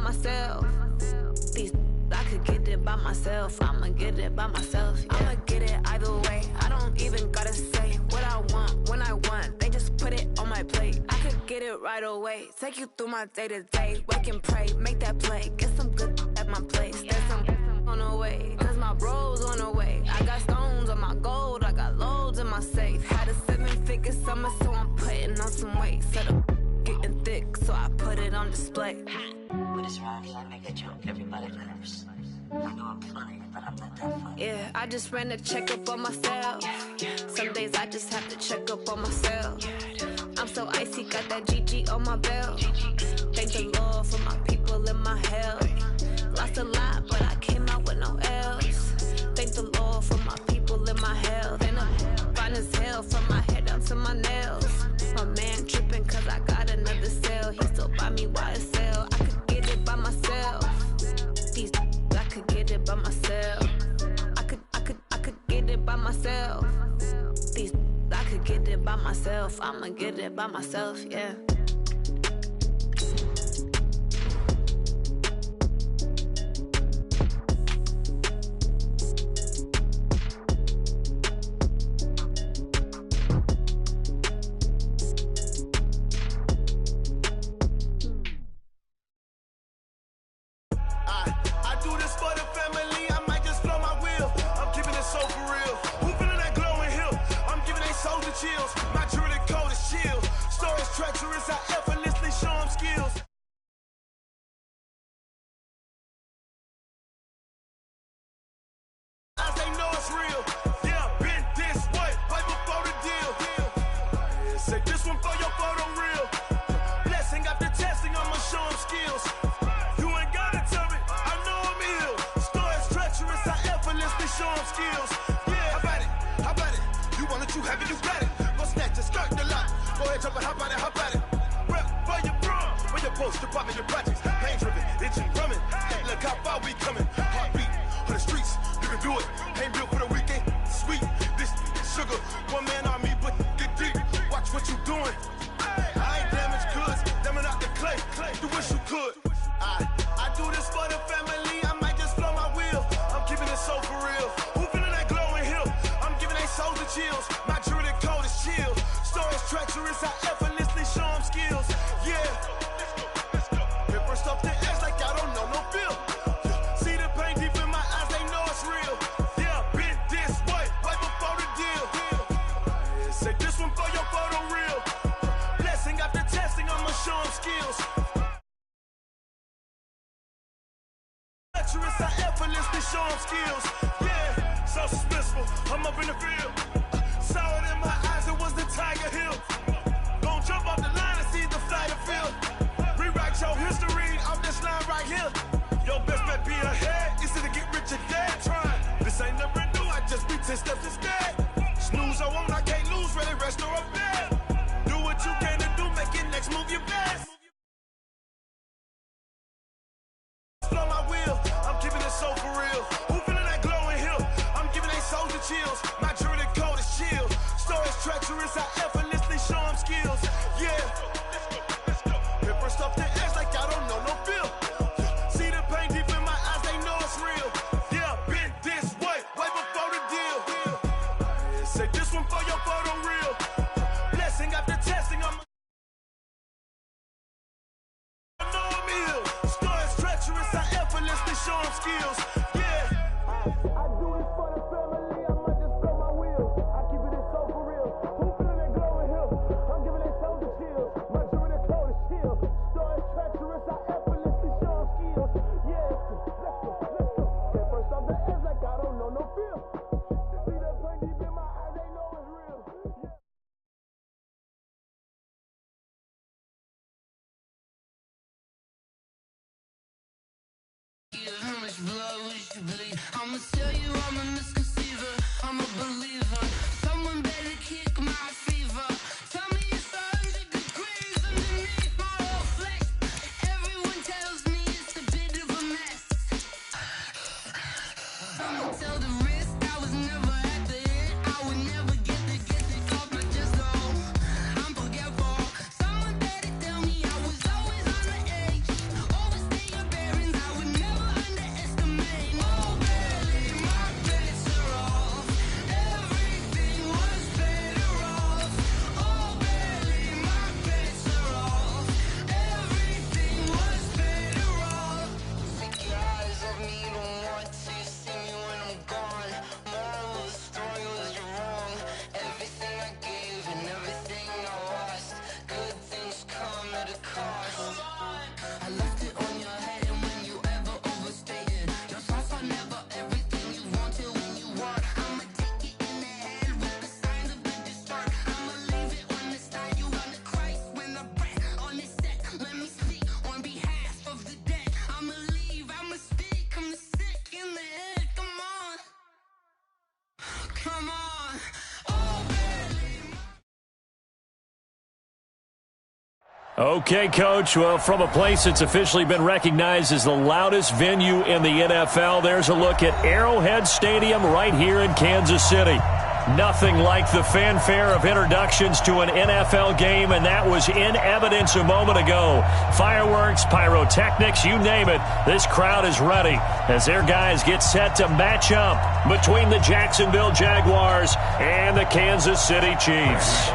myself. These I could get it by myself. I'ma get it by myself. Yeah. I'ma get it either way. I don't even gotta say what I want when I want. They just put it on my plate. I could get it right away. Take you through my day to day. Wake and pray, make that play. Get some good at my place. There's some on the way, cause my bro's on the way. I got stones on my gold. I got loads in my safe. Had a 7-figure summer, so I'm putting on some weight. Set up getting thick, so I put it on display. What is wrong? I make a joke, everybody laughs. I know I'm funny, but I'm not that funny. Yeah, I just ran a checkup on myself. Some days I just have to check up on myself. I'm so icy, got that GG on my belt. Thank the Lord for my people in my health. Lost a lot, but I came out with no else. Thank the Lord for my people in my health. And I'm fine as hell from my head down to my nails. My man tripping cause I got another sale. He still buy me YSL. I could get it by myself. These I could get it by myself. I could get it by myself. These I could get it by myself. I'ma get it by myself, yeah. Chills. My jewelry code is chill. Stories treacherous, I effortlessly show them skills. As they know it's real. Yeah, been this way, right before the deal. Say this one for your photo real. Blessing after testing, I'ma show them skills. You ain't gotta tell me, I know I'm ill. Stories treacherous, I effortlessly show them skills. Yeah, how about it? How about it? You want it, you have it, you got it. Go snatch it, skirt the lot. Go ahead, jump it, how about it, how about it? Rep for your bro, for your post, your pop and your projects. Pain driven, itching, drumming. Look how far we coming. Heartbeat for the streets, you can do it. Ain't built for the weekend, sweet. This sugar, one man army, but get deep. Watch what you doing. I ain't damaged goods, damn it out the clay. You wish you could. I do this for the family, I might just blow my wheel. I'm keeping it so for real. Who feeling that glowing hill? I'm giving they souls the chills. My jewelry code is chill. Stories treacherous, I effortlessly show them skills. Yeah. Hit first off the edge like I don't know no feel. See the pain deep in my eyes, they know it's real. Yeah, been this way, right before the deal. Say this one for your photo real. Blessing after testing, I'ma show them skills. Treacherous, I effortlessly show them skills. Yeah, so suspenseful, I'm up in the field. Saw it in my eyes, it was the Tiger Hill. Gon' jump off the line and see the flight of field. Rewrite your history off this line right here. Your best bet be ahead, easy to get rich or dead trying. This ain't never new, I just be 10 steps instead. Snooze I won't, I can't lose, ready, rest or a bed. Do what you can to do, make it next move your best. Blow my wheel, I'm keeping it so for real. Who feeling that glowing hill? I'm giving they souls the chills. My jewelry code is chill. Stories treacherous, I effortlessly show them skills. Yeah. Hit first off the edge like I don't know no feel. See the pain deep in my eyes, they know it's real. Yeah, been this way, way before the deal. Say this one for your photo real. Blessing after testing, I know I'm ill. Stories treacherous, I effortlessly show them skills. Yeah. I do this for the family, I might just blow my wheel. I keep it so for real. Who feeling that glowing hill? I'm giving they souls the chills. My jewelry code is chill. Stories treacherous, I effortlessly show them skills. Yeah. Let's go. Get first off the edge like I don't know no feel. See that pain deep in my eyes, they know it's real. Yeah. How much blood would you bleed? I'ma tell you I'm a misconceiver, I'm a believer. Someone better kick my fever. Tell me it's 100 degrees underneath my whole flesh. Everyone tells me it's a bit of a mess. I'ma tell the risk I was never at the end. I would never get the call, but just know I'm forgetful. Someone better tell me I was always on the edge. Overstay your bed. Okay, Coach. Well, from a place that's officially been recognized as the loudest venue in the NFL, there's a look at Arrowhead Stadium right here in Kansas City. Nothing like the fanfare of introductions to an NFL game, and that was in evidence a moment ago. Fireworks, pyrotechnics, you name it. This crowd is ready as their guys get set to match up between the Jacksonville Jaguars and the Kansas City Chiefs.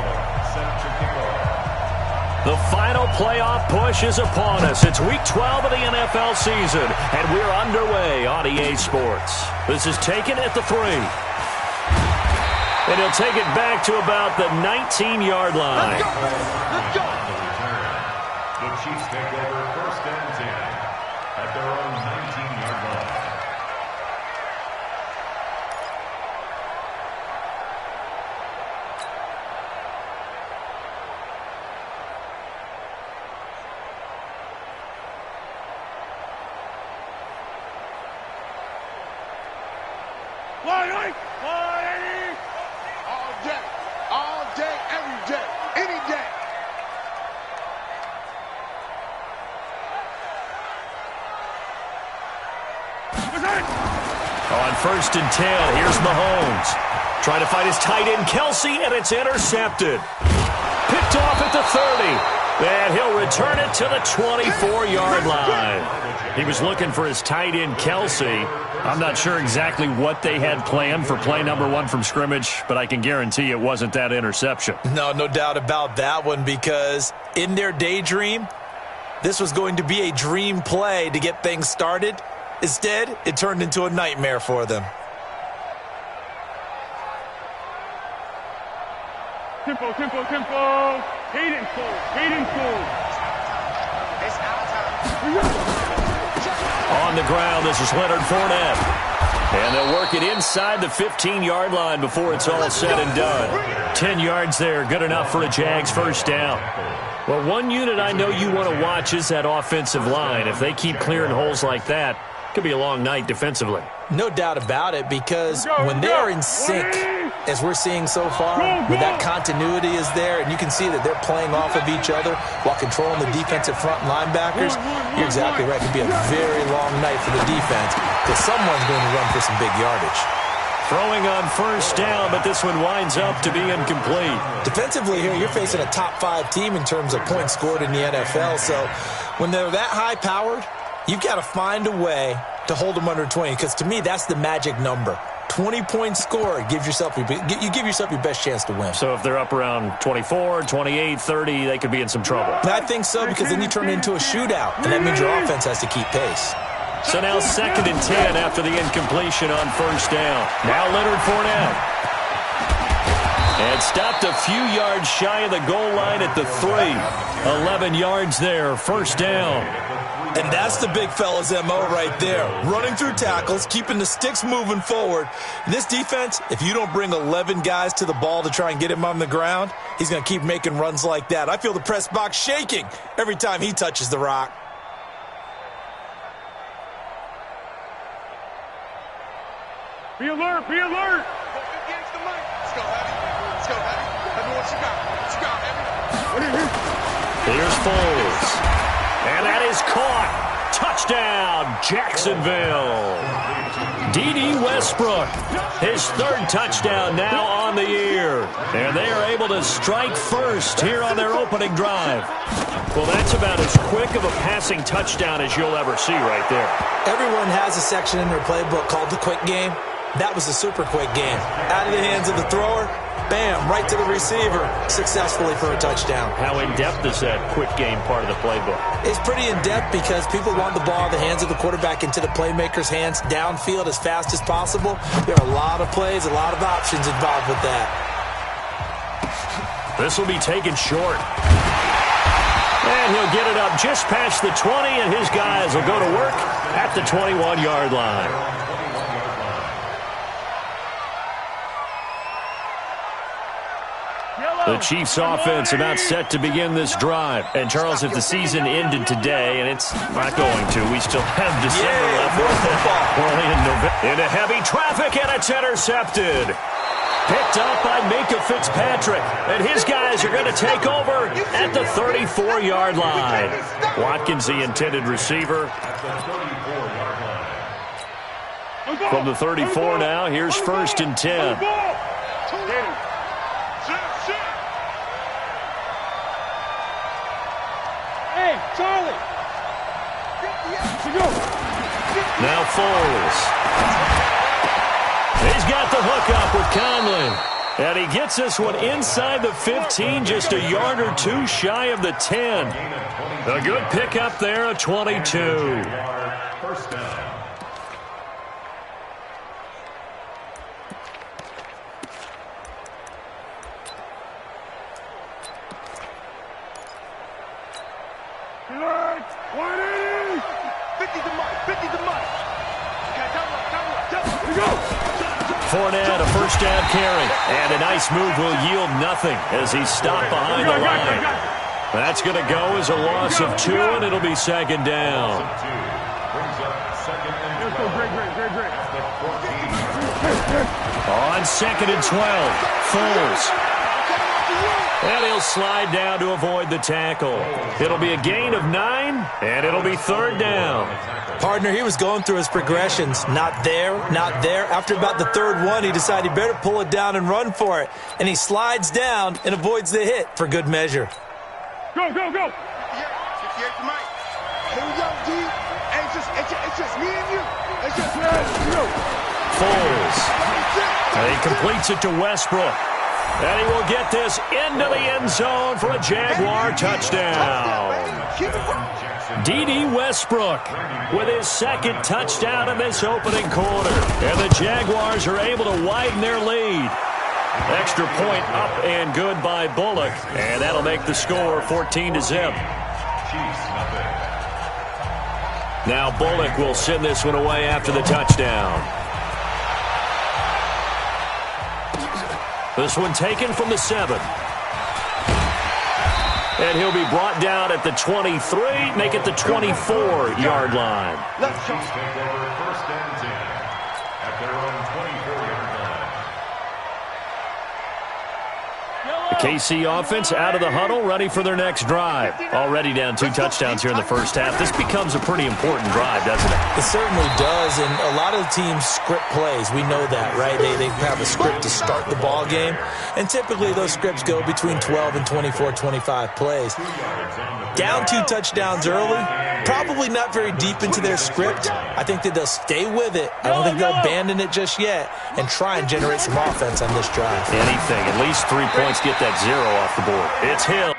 The final playoff push is upon us. It's Week 12 of the NFL season, and we're underway on EA Sports. This is taken at the 3. And he'll take it back to about the 19-yard line. Let's go! Let's go! The Chiefs take over 1st and 10 at their own 19-yard line. Every day, any day. On 1st and 10, here's Mahomes. Trying to find his tight end, Kelsey, and it's intercepted. Picked off at the 30. And he'll return it to the 24-yard line. He was looking for his tight end, Kelsey. I'm not sure exactly what they had planned for play number 1 from scrimmage, but I can guarantee it wasn't that interception. No doubt about that one, because in their daydream, this was going to be a dream play to get things started. Instead, it turned into a nightmare for them. Tempo. Hayden Cole. It's our time. On the ground, this is Leonard Fournette. And they'll work it inside the 15-yard line before it's all said and done. 10 yards there, good enough for a Jags first down. Well, one unit I know you want to watch is that offensive line. If they keep clearing holes like that, it could be a long night defensively. No doubt about it, because when they're in sync, as we're seeing so far, where that continuity is there, and you can see that they're playing off of each other while controlling the defensive front linebackers, you're exactly right. It could be a very long night for the defense, because someone's going to run for some big yardage. Throwing on first down, but this one winds up to be incomplete. Defensively here, you're facing a top 5 team in terms of points scored in the NFL, so when they're that high-powered, you've got to find a way to hold them under 20, because to me, that's the magic number. 20 points scored, you give yourself your best chance to win. So if they're up around 24, 28, 30, they could be in some trouble. I think so, because then you turn it into a shootout, and that means your offense has to keep pace. So now 2nd and 10 after the incompletion on first down. Now Leonard Fournette. And stopped a few yards shy of the goal line at the 3. 11 yards there, first down. And that's the big fella's MO right there. Running through tackles, keeping the sticks moving forward. This defense, if you don't bring 11 guys to the ball to try and get him on the ground, he's going to keep making runs like that. I feel the press box shaking every time he touches the rock. Be alert. Let's go, Heavy. Heavy, what you got, Heavy? Here's Foles. And that is caught. Touchdown, Jacksonville. D.D. Westbrook, his 3rd touchdown now on the year. And they are able to strike first here on their opening drive. Well, that's about as quick of a passing touchdown as you'll ever see right there. Everyone has a section in their playbook called the quick game. That was a super quick game. Out of the hands of the thrower, bam, right to the receiver, successfully for a touchdown. How in-depth is that quick game part of the playbook? It's pretty in-depth because people want the ball in the hands of the quarterback into the playmaker's hands downfield as fast as possible. There are a lot of plays, a lot of options involved with that. This will be taken short. And he'll get it up just past the 20, and his guys will go to work at the 21-yard line. The Chiefs offense about set to begin this drive. And Charles, if the season ended today, and it's not going to, we still have December left. More football. Early in November. Into heavy traffic, and it's intercepted. Picked up by Minka Fitzpatrick. And his guys are going to take over at the 34-yard line. Watkins, the intended receiver. From the 34 now, here's 1st and 10. Hey, Charlie. Now Foles. He's got the hook up with Conley. And he gets this one inside the 15, just a yard or two shy of the 10. A good pickup there, a 22. First down. Fournette, a first down carry. And a nice move will yield nothing as he's stopped behind the line. That's going to go as a loss of 2, and it'll be 2nd down. On 2nd and 12, Foles. And he'll slide down to avoid the tackle. It'll be a gain of 9, and it'll be 3rd down. Partner, he was going through his progressions. Not there, not there. After about the 3rd one, he decided he better pull it down and run for it. And he slides down and avoids the hit for good measure. Go, go, go. 58 to Mike. Here we go, D. It's just me and you. It's just me and you. Foles. And he completes it to Westbrook. And he will get this into the end zone for a Jaguar touchdown. D.D. Westbrook with his 2nd touchdown in this opening quarter. And the Jaguars are able to widen their lead. Extra point up and good by Bullock. And that'll make the score 14-0. Now Bullock will send this one away after the touchdown. This one taken from the 7. And he'll be brought down at the 23, make it the 24-yard line. Chiefs take over 1st and 10 at their own 24-yard line. The KC offense out of the huddle, ready for their next drive. Already down 2 touchdowns here in the first half. This becomes a pretty important drive, doesn't it? It certainly does, and a lot of the teams script plays. We know that, right? They have a script to start the ball game, and typically those scripts go between 12 and 24, 25 plays. Down 2 touchdowns early, probably not very deep into their script. I think that they'll stay with it. I don't think they'll abandon it just yet and try and generate some offense on this drive. Anything, at least 3 points, get that 0 off the board. It's Hill.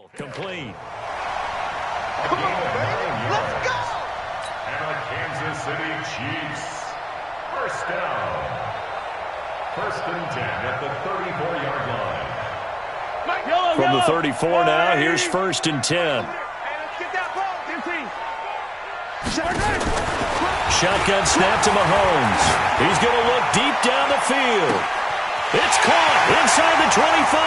Complete. Come on, baby. Let's go. And the Kansas City Chiefs. First down. 1st and 10 at the 34-yard line. From the 34 now, here's 1st and 10. Hey, let's get that ball. 15. Shotgun snap to Mahomes. He's going to look deep down the field. It's caught inside the 25.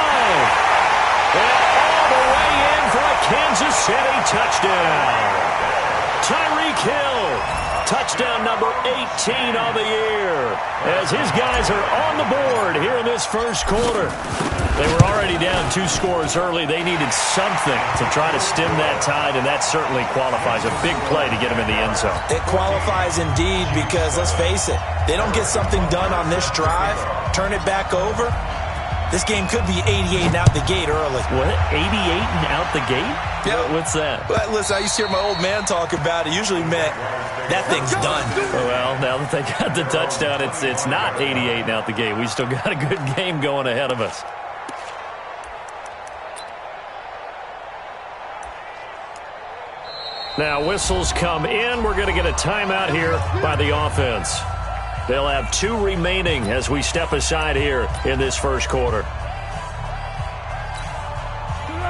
And all the way in for a Kansas City touchdown. Tyreek Hill, touchdown number 18 on the year, as his guys are on the board here in this first quarter. They were already down 2 scores early. They needed something to try to stem that tide, and that certainly qualifies. A big play to get them in the end zone. It qualifies indeed because, let's face it, they don't get something done on this drive, turn it back over. This game could be 88 and out the gate early. What? 88 and out the gate? Yeah. What's that? But listen, I used to hear my old man talk about it. Usually meant that thing's done. Well, now that they got the touchdown, it's not 88 and out the gate. We still got a good game going ahead of us. Now whistles come in. We're going to get a timeout here by the offense. They'll have 2 remaining as we step aside here in this first quarter.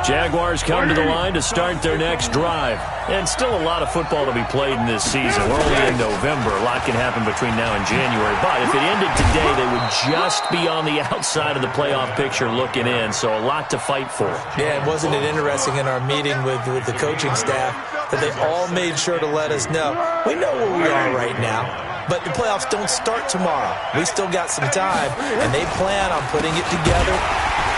Jaguars come to the line to start their next drive. And still a lot of football to be played in this season. We're only in November. A lot can happen between now and January. But if it ended today, they would just be on the outside of the playoff picture looking in. So a lot to fight for. Yeah, and wasn't it interesting in our meeting with the coaching staff that they all made sure to let us know, we know where we are right now. But the playoffs don't start tomorrow. We still got some time, and they plan on putting it together,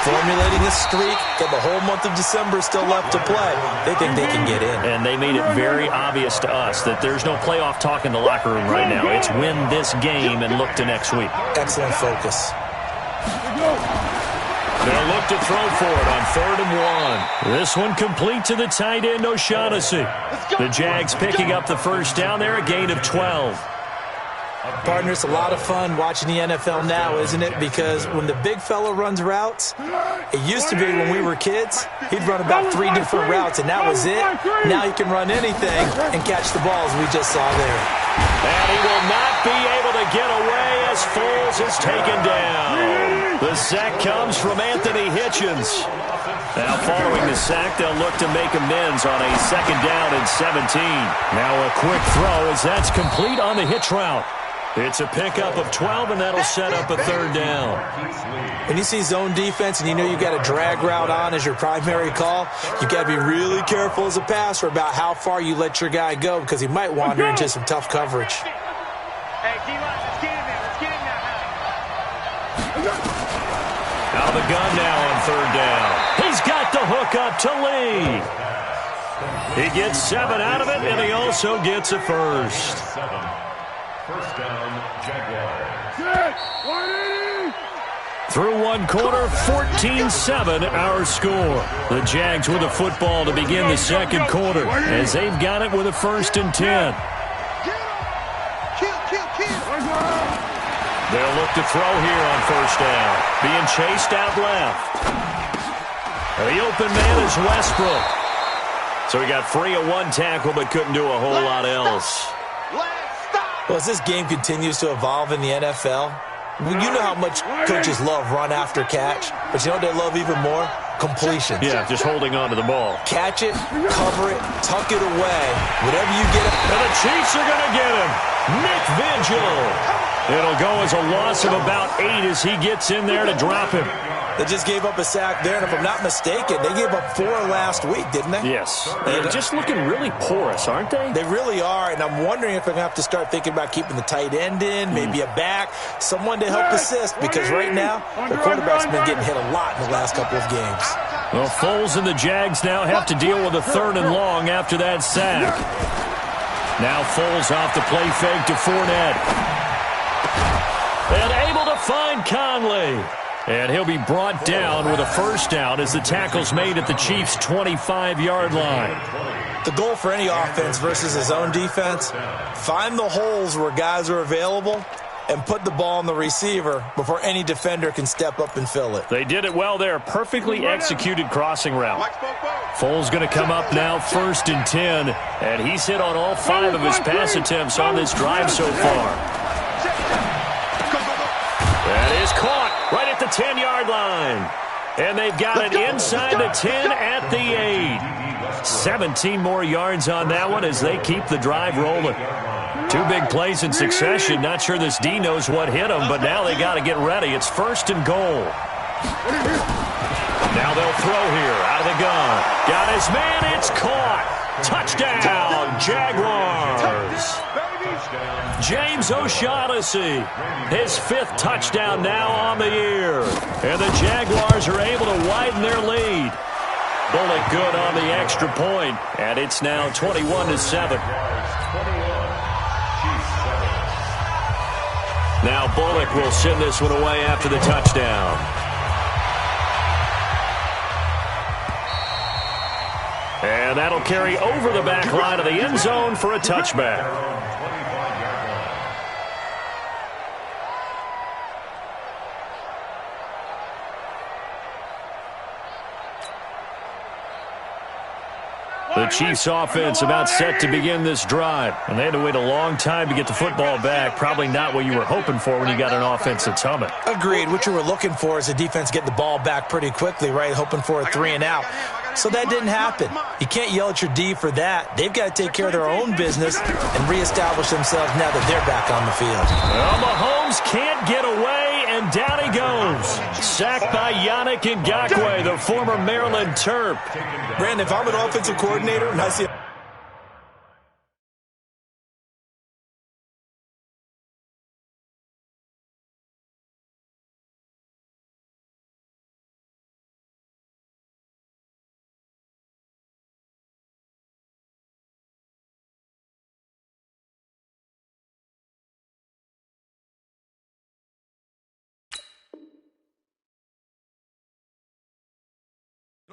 formulating a streak. Got the whole month of December still left to play. They think they can get in. And they made it very obvious to us that there's no playoff talk in the locker room right now. It's win this game and look to next week. Excellent focus. They'll look to throw for it on 3rd and 1. This one complete to the tight end, O'Shaughnessy. The Jags picking up the first down there, a gain of 12. Partner, it's a lot of fun watching the NFL now, isn't it? Because when the big fella runs routes, it used to be when we were kids, he'd run about 3 different routes, and that was it. Now he can run anything and catch the balls we just saw there. And he will not be able to get away as Foles is taken down. The sack comes from Anthony Hitchens. Now following the sack, they'll look to make amends on a 2nd down and 17. Now a quick throw as that's complete on the hitch route. It's a pickup of 12, and that'll set up a 3rd down. When you see zone defense and you know you've got a drag route on as your primary call, you've got to be really careful as a passer about how far you let your guy go because he might wander into some tough coverage. Hey, D-line, let's get in there. Let's get in there. Out of the gun now on 3rd down. He's got the hook up to Lee. He gets 7 out of it, and he also gets a first. 1st down, Jaguars. Through 1 quarter, 14-7 our score. The Jags with the football to begin the 2nd quarter as they've got it with a 1st and 10. They'll look to throw here on 1st down. Being chased out left. The open man is Westbrook. So he got free of 1 tackle but couldn't do a whole lot else. Well, as this game continues to evolve in the NFL, you know how much coaches love run after catch, but you know what they love even more? Completions. Yeah, just holding on to the ball. Catch it, cover it, tuck it away, whatever you get. And the Chiefs are going to get him. Nick Vigil. It'll go as a loss of about 8 as he gets in there to drop him. They just gave up a sack there, and if I'm not mistaken, they gave up 4 last week, didn't they? Yes. They're just looking really porous, aren't they? They really are, and I'm wondering if they're going to have to start thinking about keeping the tight end in, maybe a back, someone to help assist, because right now, their quarterback's been getting hit a lot in the last couple of games. Well, Foles and the Jags now have to deal with a 3rd and long after that sack. Now Foles off the play fake to Fournette. And able to find Conley. And he'll be brought down with a 1st down as the tackle's made at the Chiefs' 25-yard line. The goal for any offense versus his own defense, find the holes where guys are available and put the ball on the receiver before any defender can step up and fill it. They did it well there. Perfectly executed crossing route. Foles going to come up now, 1st and 10, and he's hit on all 5 of his pass attempts on this drive so far. That is caught right at the 10-yard line. And they've got it inside the 10 at the 8. 17 more yards on that one as they keep the drive rolling. 2 big plays in succession. Not sure this D knows what hit them, but now they got to get ready. It's 1st and goal. Now they'll throw here out of the gun. Got his man. It's caught. Touchdown, Jaguars. James O'Shaughnessy, his 5th touchdown now on the year. And the Jaguars are able to widen their lead. Bullock good on the extra point, and it's now 21-7. Now Bullock will send this one away after the touchdown. And that'll carry over the back line of the end zone for a touchback. The Chiefs offense about set to begin this drive. And they had to wait a long time to get the football back. Probably not what you were hoping for when you got an offense that's humming. Agreed. What you were looking for is the defense get the ball back pretty quickly, right? Hoping for a 3 and out. So that didn't happen. You can't yell at your D for that. They've got to take care of their own business and reestablish themselves now that they're back on the field. Well, Mahomes can't get away, and down he goes. Sacked by Yannick Ngakoue, the former Maryland Terp. Brandon, if I'm an offensive coordinator and I see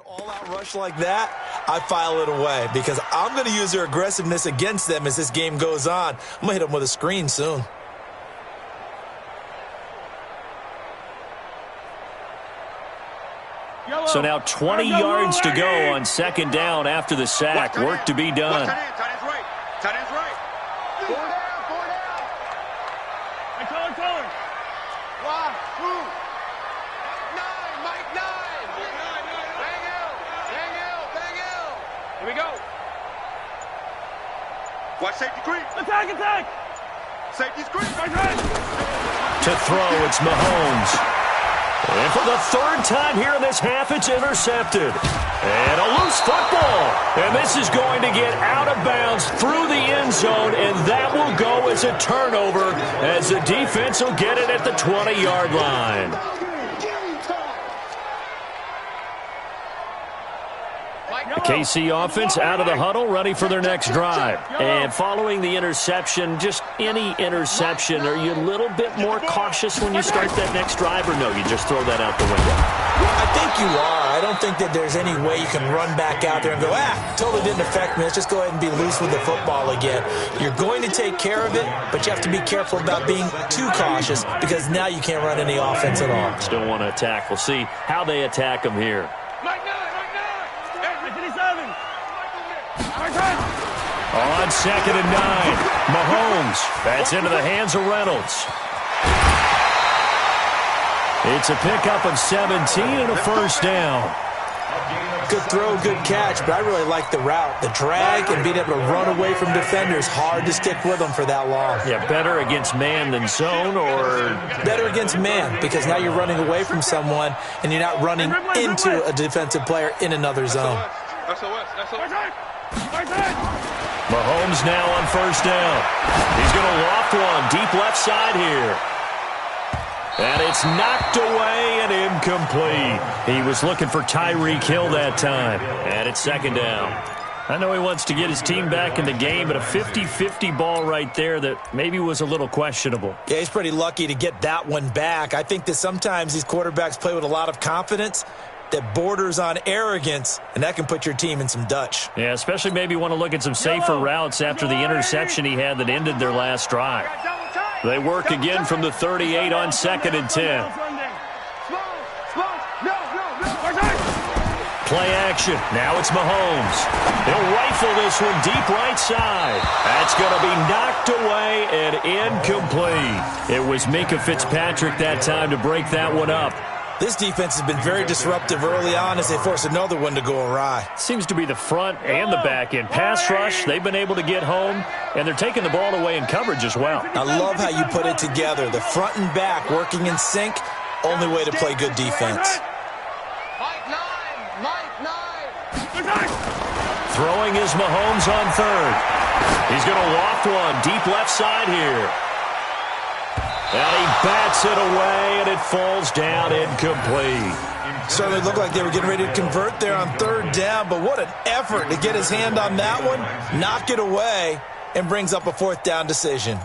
all-out rush like that, I file it away because I'm going to use their aggressiveness against them as this game goes on. I'm going to hit them with a screen soon. So now 20 yards to go on 2nd down after the sack. Work to be done. Tight end's right. Tight end's right. 4 down. Hey, taller. Why? Who? Mike 9. Bang L. Here we go. Watch safety creep. Attack! Safety's creep. To throw, it's Mahomes. And for the 3rd time here in this half, it's intercepted. And a loose football. And this is going to get out of bounds through the end zone, and that will go as a turnover as the defense will get it at the 20-yard line. The KC offense out of the huddle, ready for their next drive. And following the interception, just any interception, are you a little bit more cautious when you start that next drive, or no, you just throw that out the window? I think you are. I don't think that there's any way you can run back out there and go, totally didn't affect me. Let's just go ahead and be loose with the football again. You're going to take care of it, but you have to be careful about being too cautious because now you can't run any offense at all. Still want to attack. We'll see how they attack them here. On 2nd and 9, Mahomes. That's into the hands of Reynolds. It's a pickup of 17 and a 1st down. Good throw, good catch, but I really like the route. The drag and being able to run away from defenders, hard to stick with them for that long. Yeah, better against man than zone, or? Better against man, because now you're running away from someone and you're not running into a defensive player in another zone. Mahomes now on 1st down. He's going to loft one deep left side here. And it's knocked away and incomplete. He was looking for Tyreek Hill that time. And it's 2nd down. I know he wants to get his team back in the game, but a 50-50 ball right there that maybe was a little questionable. Yeah, he's pretty lucky to get that one back. I think that sometimes these quarterbacks play with a lot of confidence that borders on arrogance, and that can put your team in some Dutch. Yeah, especially maybe want to look at some safer routes after the interception he had that ended their last drive. They work again from the 38 on 2nd and 10. Play action. Now it's Mahomes. He'll rifle this one deep right side. That's going to be knocked away and incomplete. It was Minkah Fitzpatrick that time to break that one up. This defense has been very disruptive early on as they force another one to go awry. Seems to be the front and the back end. Pass rush, they've been able to get home, and they're taking the ball away in coverage as well. I love how you put it together. The front and back working in sync, only way to play good defense. Throwing is Mahomes on 3rd. He's going to loft one deep left side here. And he bats it away, and it falls down incomplete. Certainly looked like they were getting ready to convert there on 3rd down, but what an effort to get his hand on that one, knock it away, and brings up a 4th down decision.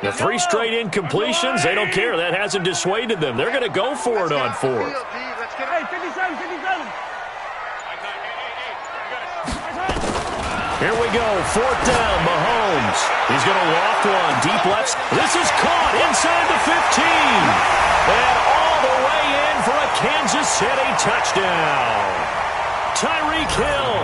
The 3 straight incompletions, they don't care. That hasn't dissuaded them. They're going to go for it on 4th. Hey, 57, 57. Here we go, 4th down, Mahomes. He's going to loft one deep left. This is caught inside the 15. And all the way in for a Kansas City touchdown. Tyreek Hill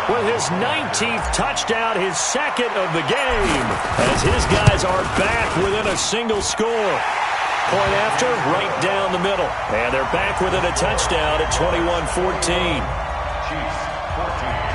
with his 19th touchdown, his 2nd of the game, as his guys are back within a single score. Point after, right down the middle. And they're back within a touchdown at 21-14. Chiefs 14.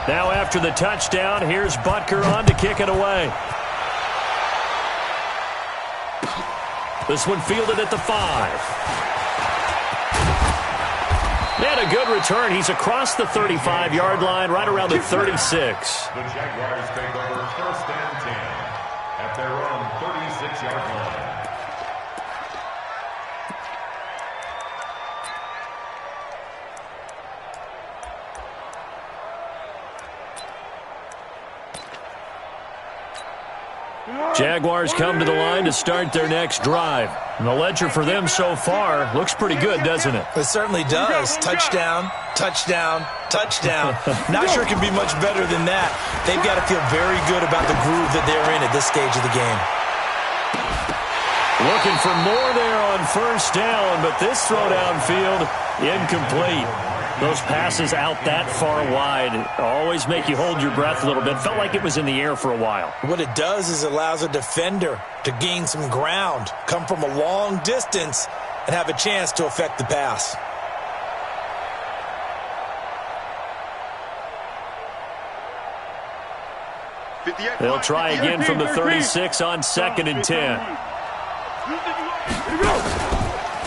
Now after the touchdown, here's Butker on to kick it away. This one fielded at the 5. And a good return. He's across the 35-yard line, right around the 36. The Jaguars take over 1st and 10 at their own 36-yard line. Jaguars come to the line to start their next drive. And the ledger for them so far looks pretty good, doesn't it? It certainly does. Touchdown, touchdown, touchdown. Not sure it can be much better than that. They've got to feel very good about the groove that they're in at this stage of the game. Looking for more there on 1st down, but this throw downfield, incomplete. Those passes out that far wide always make you hold your breath a little bit. Felt like it was in the air for a while. What it does is it allows a defender to gain some ground, come from a long distance, and have a chance to affect the pass. They'll try again from the 36 on 2nd and 10.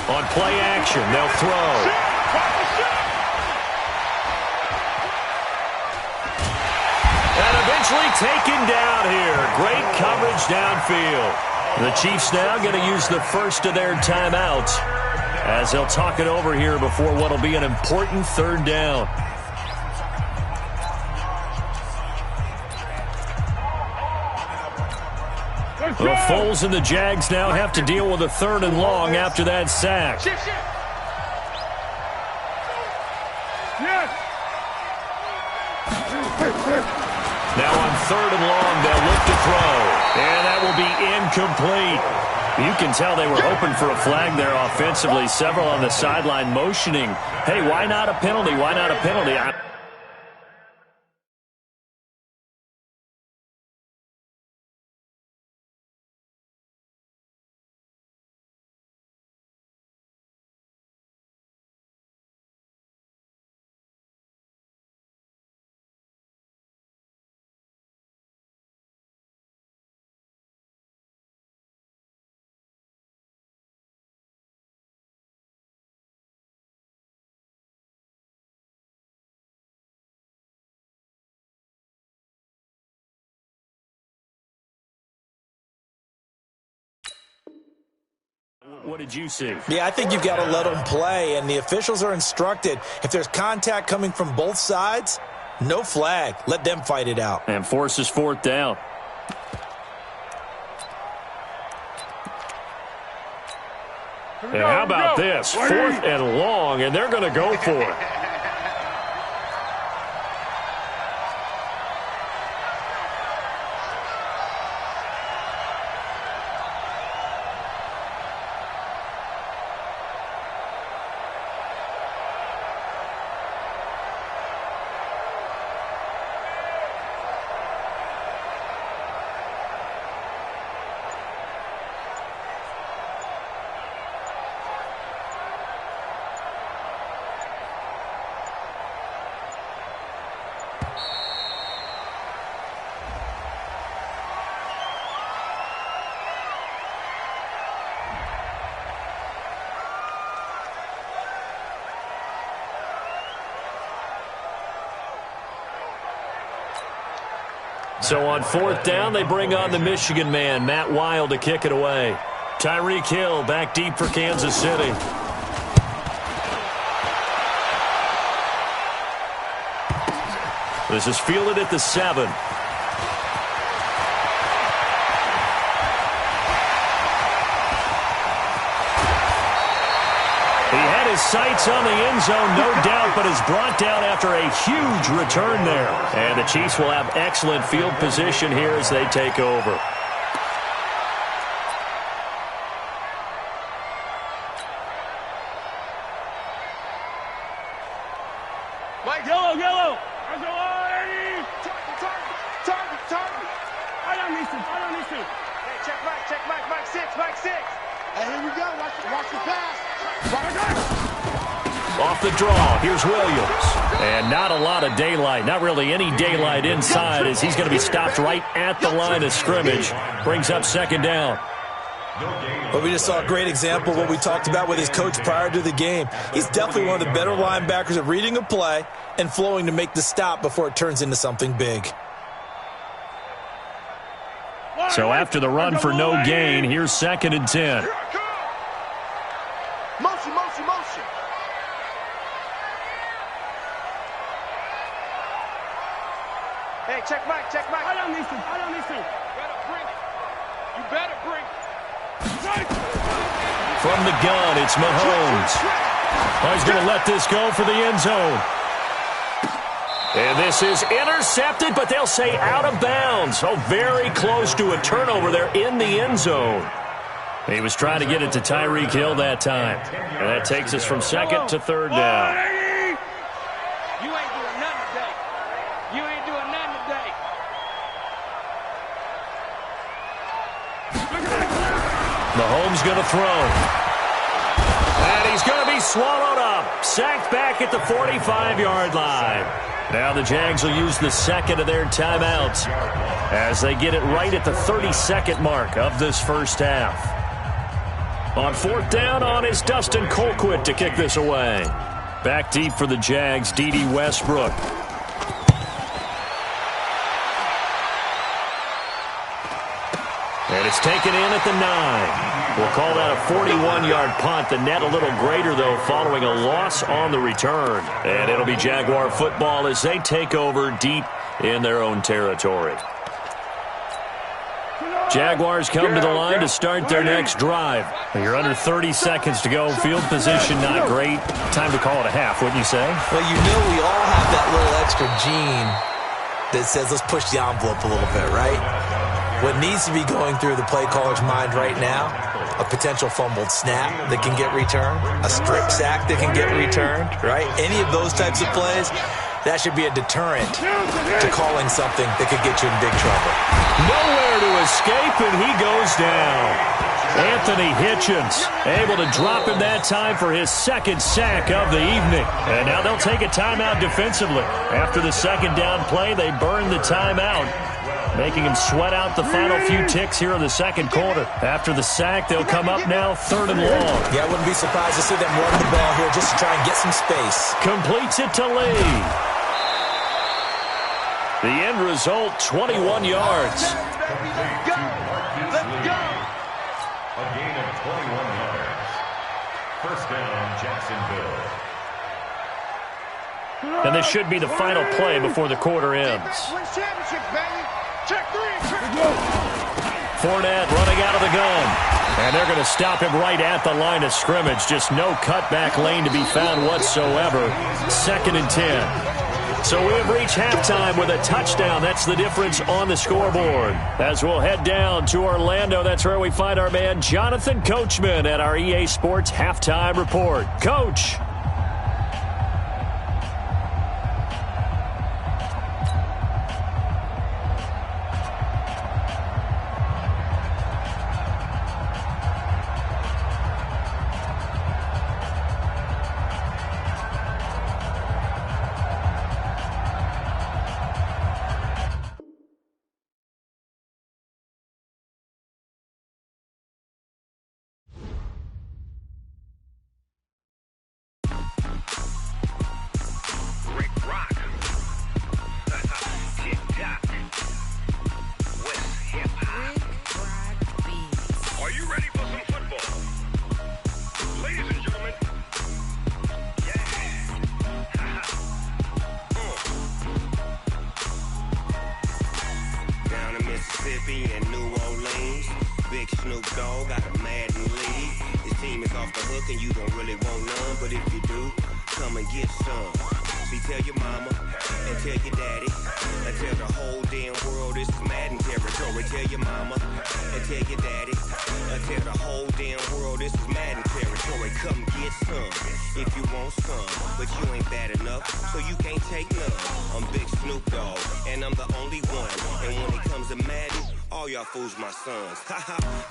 On play action, they'll throw. Eventually taken down here. Great coverage downfield. The Chiefs now going to use the first of their timeouts as they'll talk it over here before what will be an important 3rd down. The Foles and the Jags now have to deal with a 3rd and long after that sack. Now on 3rd and long, they'll look to throw. And that will be incomplete. You can tell they were hoping for a flag there offensively. Several on the sideline motioning, hey, why not a penalty? Why not a penalty? What did you see? Yeah, I think you've got to let them play, and the officials are instructed, if there's contact coming from both sides, no flag. Let them fight it out. And forces fourth down. And how about this? 4th and long, and they're going to go for it. So on 4th down, they bring on the Michigan man, Matt Wild, to kick it away. Tyreek Hill back deep for Kansas City. This is fielded at the 7. He had his sights on the end zone, no doubt, but is brought down after a huge return there. And the Chiefs will have excellent field position here as they take over. Mike, yellow. Target. I don't need to. Hey, check Mike. Mike 6. Hey, here we go. Watch the pass. Off the draw, here's Williams. And not a lot of daylight, not really any daylight inside, as he's going to be stopped right at the line of scrimmage. Brings up 2nd down. Well, we just saw a great example of what we talked about with his coach prior to the game. He's definitely one of the better linebackers at reading a play and flowing to make the stop before it turns into something big. So after the run for no gain, here's 2nd and 10. Motion. Hey, check Mike. I don't need to. You better bring it. From the gun, it's Mahomes. Oh, he's going to let this go for the end zone. And this is intercepted, but they'll say out of bounds. Oh, very close to a turnover there in the end zone. He was trying to get it to Tyreek Hill that time. And that takes us from 2nd to 3rd down. You ain't doing nothing today. Mahomes going to throw. And he's going to be swallowed up. Sacked back at the 45-yard line. Now the Jags will use the 2nd of their timeouts as they get it right at the 32nd mark of this first half. On 4th down, on is Dustin Colquitt to kick this away. Back deep for the Jags, D.D. Westbrook. And it's taken in at the 9. We'll call that a 41-yard punt. The net a little greater, though, following a loss on the return. And it'll be Jaguar football as they take over deep in their own territory. Jaguars come to the line to start their next drive. You're under 30 seconds to go. Field position not great. Time to call it a half, wouldn't you say? Well, you know we all have that little extra gene that says let's push the envelope a little bit, right? What needs to be going through the play caller's mind right now, a potential fumbled snap that can get returned, a strip sack that can get returned, right? Any of those types of plays, that should be a deterrent to calling something that could get you in big trouble. Nowhere to escape, and he goes down. Anthony Hitchens able to drop him that time for his 2nd sack of the evening. And now they'll take a timeout defensively. After the 2nd down play, they burn the timeout, making him sweat out the final few ticks here in the 2nd quarter. After the sack, they'll come up now 3rd and long. Yeah, I wouldn't be surprised to see them run the ball here just to try and get some space. Completes it to Lee. The end result, 21 yards. Let's go. A gain of 21 yards. First down, Jacksonville. And this should be the final play before the quarter ends. Fournette running out of the gun. And they're going to stop him right at the line of scrimmage. Just no cutback lane to be found whatsoever. 2nd and 10. So we have reached halftime with a touchdown. That's the difference on the scoreboard. As we'll head down to Orlando, that's where we find our man Jonathan Coachman at our EA Sports Halftime Report. Coach.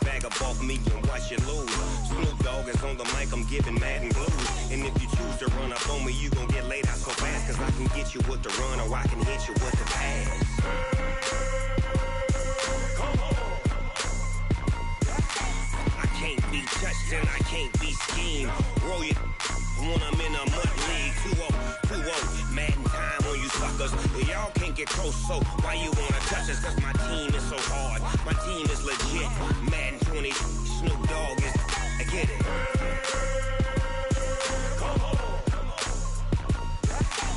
Bag up off me and watch you lose. Snoop Dogg is on the mic, I'm giving Madden blues. And if you choose to run up on me, you gon' get laid out so fast. Cause I can get you with the run or I can hit you with the pass. I can't be touched and I can't be schemed. Roll you when I'm in a mud league. 2-0, Madden time on you suckers. Y'all can't get close, so why you wanna touch us? Cause my team is so hard. My team is legit. Madden 20, Snoop Dogg is. I get it.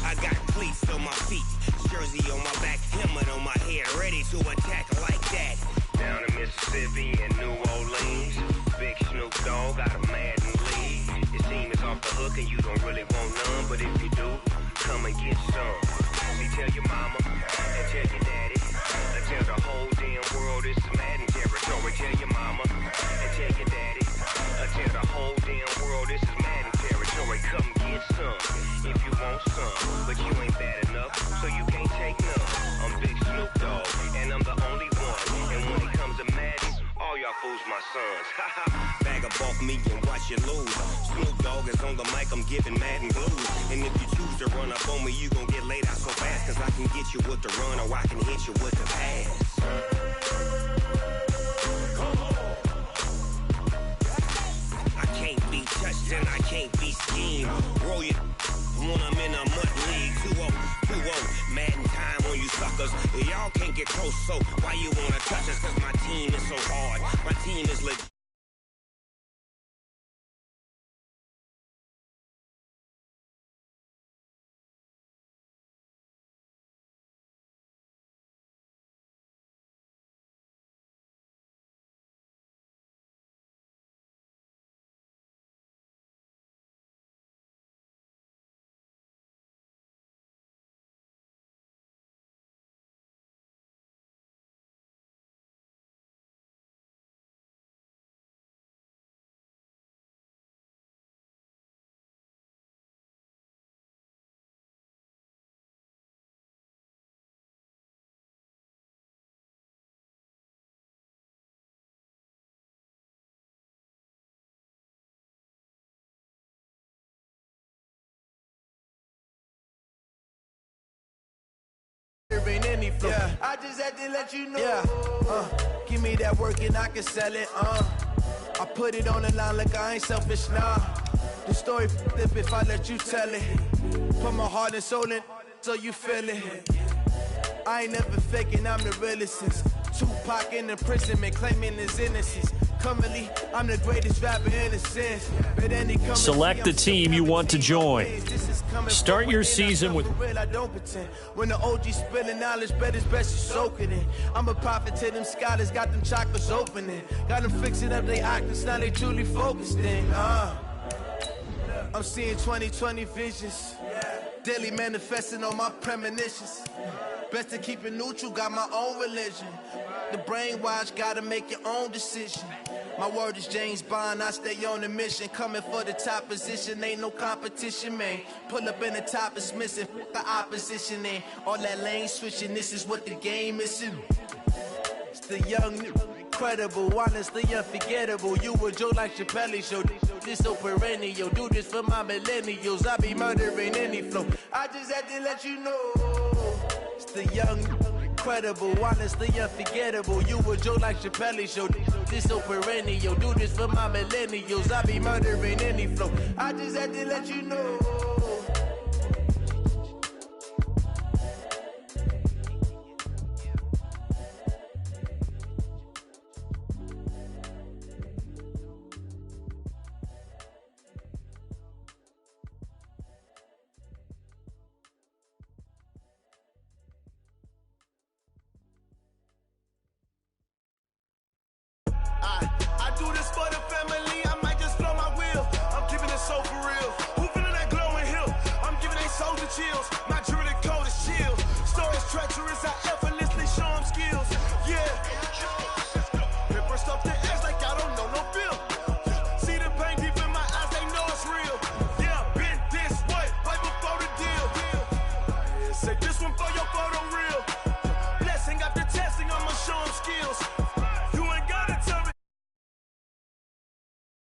I got cleats on my feet, jersey on my back, helmet on my head, ready to attack like that. Down in Mississippi and New Orleans, big Snoop Dogg got a Madden league. Your team is off the hook and you don't really want none, but if you do, come and get some. See, tell your mama and tell your daddy, and tell the whole damn world it's Madden territory. Tell your mama and tell your daddy, and tell the whole damn world this is Madden territory. Come get some if you want some, but you ain't bad enough, so you can't take none. I'm Big Snoop Dogg, and I'm the only one. And when it comes to Madden, all y'all fools my sons. Bag up off me and watch you lose. Snoop Dogg is on the mic, I'm giving Madden blues. And if you choose to run up on me, you gon' get laid out so fast. Cause I can get you with the run or I can hit you with the pass. I can't be touched and I can't be schemed. Roll you when I'm in a mud league. 2-0, Madden time on you suckers. Y'all can't get close, so why you wanna touch us? Cause my team is so hard. My team is legit. Yeah. I just had to let you know. Yeah. Give me that work and I can sell it. I put it on the line like I ain't selfish, nah. The story flip if I let you tell it. Put my heart and soul in so you feel it. I ain't never faking, I'm the realest since Tupac in imprisonment, claiming his innocence. Currently, I'm the greatest rapper in a sense. But any Select the team you want to join. Start your season with... I don't pretend. When the OG spilling knowledge, bet it's best you soak it in. I'm a prophet to them scholars, got them chakras opening. Got them fixing up their octaves, now they truly focused in. I'm seeing 2020 visions. Daily manifesting on my premonitions. Best to keep it neutral, got my own religion. The brainwash, gotta make your own decision. My word is James Bond, I stay on the mission. Coming for the top position, ain't no competition, man. Pull up in the top is missing, the opposition in. All that lane switching, this is what the game is. It's the young, incredible, honestly unforgettable. You a joke like Chappelle show. This so perennial, do this for my millennials. I be murdering any flow. I just had to let you know. It's the young, incredible, honestly unforgettable. You a joke like Chappelle show. This so perennial, do this for my millennials. I be murdering any flow. I just had to let you know.